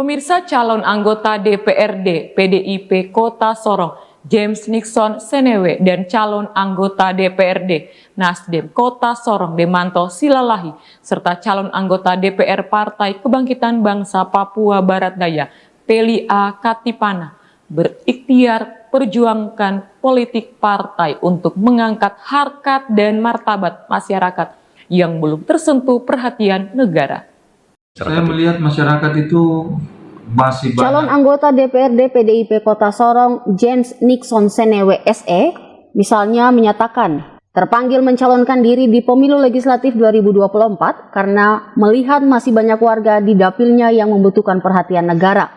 Pemirsa, calon anggota DPRD PDIP Kota Sorong, James Nixon Senewe, dan calon anggota DPRD Nasdem Kota Sorong, Demanto Silalahi, serta calon anggota DPR Partai Kebangkitan Bangsa Papua Barat Daya, Peli A. Katipana, berikhtiar perjuangkan politik partai untuk mengangkat harkat dan martabat masyarakat yang belum tersentuh perhatian negara. Saya melihat masyarakat itu masih banyak. Calon anggota DPRD PDIP Kota Sorong, James Nixon Senewe SE, misalnya menyatakan terpanggil mencalonkan diri di pemilu legislatif 2024 karena melihat masih banyak warga di dapilnya yang membutuhkan perhatian negara.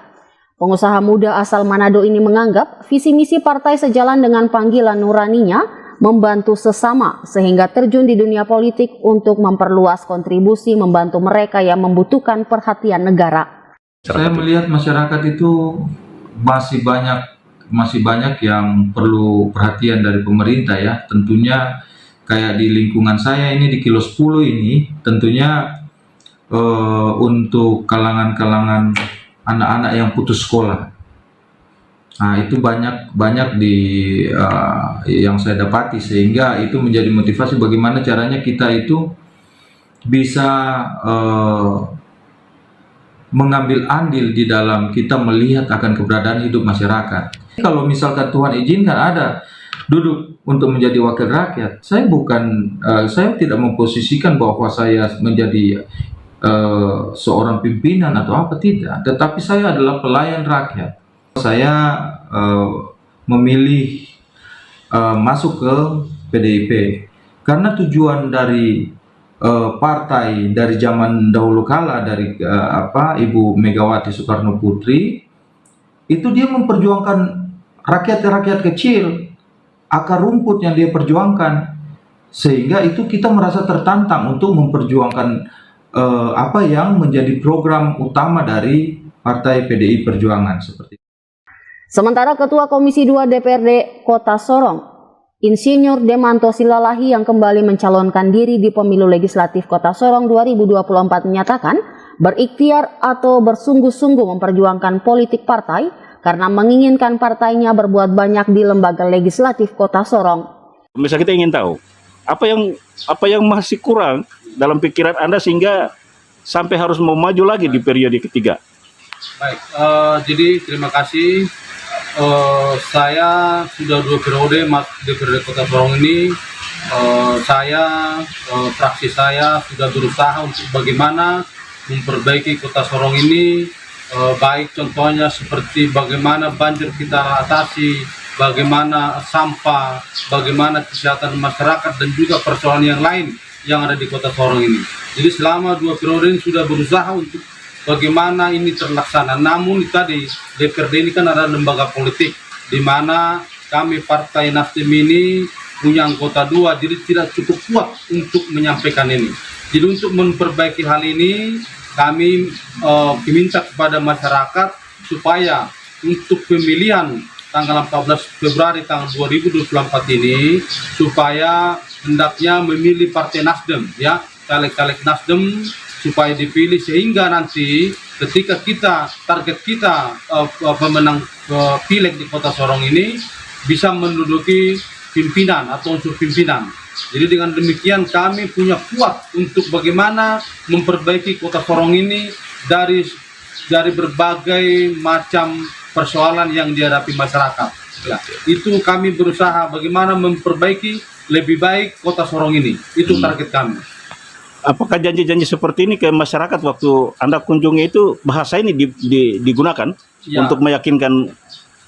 Pengusaha muda asal Manado ini menganggap visi misi partai sejalan dengan panggilan nuraninya membantu sesama sehingga terjun di dunia politik untuk memperluas kontribusi membantu mereka yang membutuhkan perhatian negara. Saya melihat masyarakat itu masih banyak yang perlu perhatian dari pemerintah ya. Tentunya kayak di lingkungan saya ini di Kilo 10 ini tentunya untuk kalangan-kalangan anak-anak yang putus sekolah. Nah, itu banyak di yang saya dapati, sehingga itu menjadi motivasi bagaimana caranya kita itu bisa mengambil andil di dalam kita melihat akan keberadaan hidup masyarakat. Kalau misalkan Tuhan izinkan ada duduk untuk menjadi wakil rakyat, saya tidak memposisikan bahwa saya menjadi seorang pimpinan atau apa, tidak, tetapi saya adalah pelayan rakyat. Saya memilih masuk ke PDIP karena tujuan dari partai dari zaman dahulu kala dari Ibu Megawati Soekarno Putri itu dia memperjuangkan rakyat kecil, akar rumput yang dia perjuangkan, sehingga itu kita merasa tertantang untuk memperjuangkan apa yang menjadi program utama dari partai PDI Perjuangan seperti itu. Sementara Ketua Komisi 2 DPRD Kota Sorong, Insinyur Demanto Silalahi yang kembali mencalonkan diri di pemilu legislatif Kota Sorong 2024 menyatakan berikhtiar atau bersungguh-sungguh memperjuangkan politik partai karena menginginkan partainya berbuat banyak di lembaga legislatif Kota Sorong. Misalnya kita ingin tahu apa yang masih kurang dalam pikiran Anda sehingga sampai harus mau maju lagi di periode ketiga. Baik, jadi terima kasih. Saya sudah 2 periode DPRD Kota Sorong ini. Fraksi saya sudah berusaha untuk bagaimana memperbaiki Kota Sorong ini, baik contohnya seperti bagaimana banjir kita atasi, bagaimana sampah, bagaimana kesehatan masyarakat, dan juga persoalan yang lain yang ada di Kota Sorong ini. Jadi selama 2 periode ini sudah berusaha untuk bagaimana ini terlaksana. Namun tadi DPRD ini kan ada lembaga politik di mana kami Partai Nasdem ini punya anggota 2, jadi tidak cukup kuat untuk menyampaikan ini. Jadi untuk memperbaiki hal ini kami meminta kepada masyarakat supaya untuk pemilihan tanggal 14 Februari tahun 2024 ini supaya hendaknya memilih Partai Nasdem ya, caleg-caleg Nasdem supaya dipilih, sehingga nanti ketika target kita pemenang pileg di Kota Sorong ini bisa menduduki pimpinan atau unsur pimpinan. Jadi dengan demikian kami punya kuat untuk bagaimana memperbaiki Kota Sorong ini dari berbagai macam persoalan yang dihadapi masyarakat. Ya, itu kami berusaha bagaimana memperbaiki lebih baik Kota Sorong ini. Itu target kami. Apakah janji-janji seperti ini ke masyarakat waktu Anda kunjungi itu bahasa ini digunakan ya, untuk meyakinkan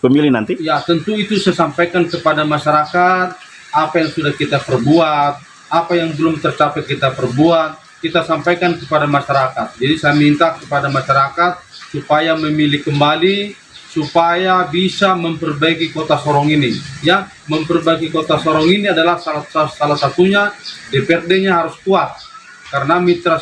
pemilih nanti? Ya, tentu itu saya sampaikan kepada masyarakat apa yang sudah kita perbuat, apa yang belum tercapai kita perbuat, kita sampaikan kepada masyarakat. Jadi saya minta kepada masyarakat supaya memilih kembali, supaya bisa memperbaiki Kota Sorong ini. Ya, memperbaiki Kota Sorong ini adalah salah satunya DPRD-nya harus kuat. Karena mitra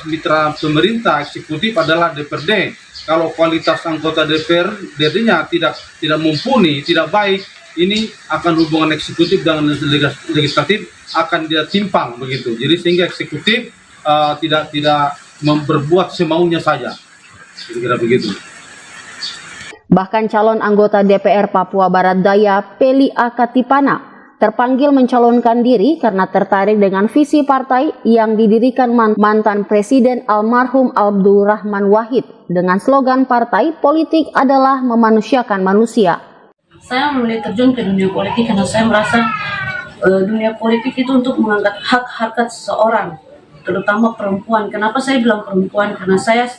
pemerintah eksekutif adalah DPRD. Kalau kualitas anggota DPRD-nya tidak mumpuni, tidak baik, ini akan hubungan eksekutif dengan legislatif akan dia timpang begitu. Jadi sehingga eksekutif tidak berbuat semaunya saja. Kira-kira begitu. Bahkan calon anggota DPR Papua Barat Daya Peli Akatipana terpanggil mencalonkan diri karena tertarik dengan visi partai yang didirikan mantan Presiden almarhum Abdurrahman Wahid dengan slogan partai politik adalah memanusiakan manusia. Saya memilih terjun ke dunia politik karena saya merasa dunia politik itu untuk mengangkat hak-hak seseorang, terutama perempuan. Kenapa saya bilang perempuan? Karena saya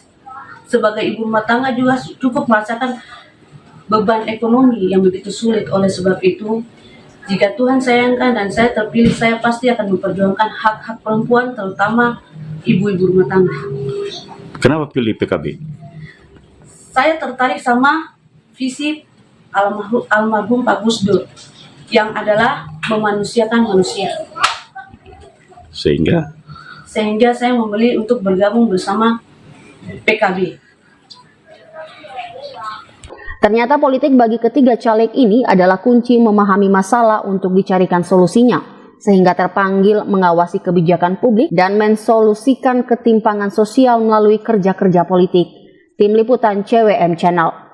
sebagai ibu rumah tangga juga cukup merasakan beban ekonomi yang begitu sulit. Oleh sebab itu, jika Tuhan sayangkan dan saya terpilih, saya pasti akan memperjuangkan hak-hak perempuan, terutama ibu-ibu rumah tangga. Kenapa pilih PKB? Saya tertarik sama visi almarhum Pak Gus Dur yang adalah memanusiakan manusia. Sehingga saya memilih untuk bergabung bersama PKB. Ternyata politik bagi ketiga caleg ini adalah kunci memahami masalah untuk dicarikan solusinya, sehingga terpanggil mengawasi kebijakan publik dan mensolusikan ketimpangan sosial melalui kerja-kerja politik. Tim Liputan CWM Channel.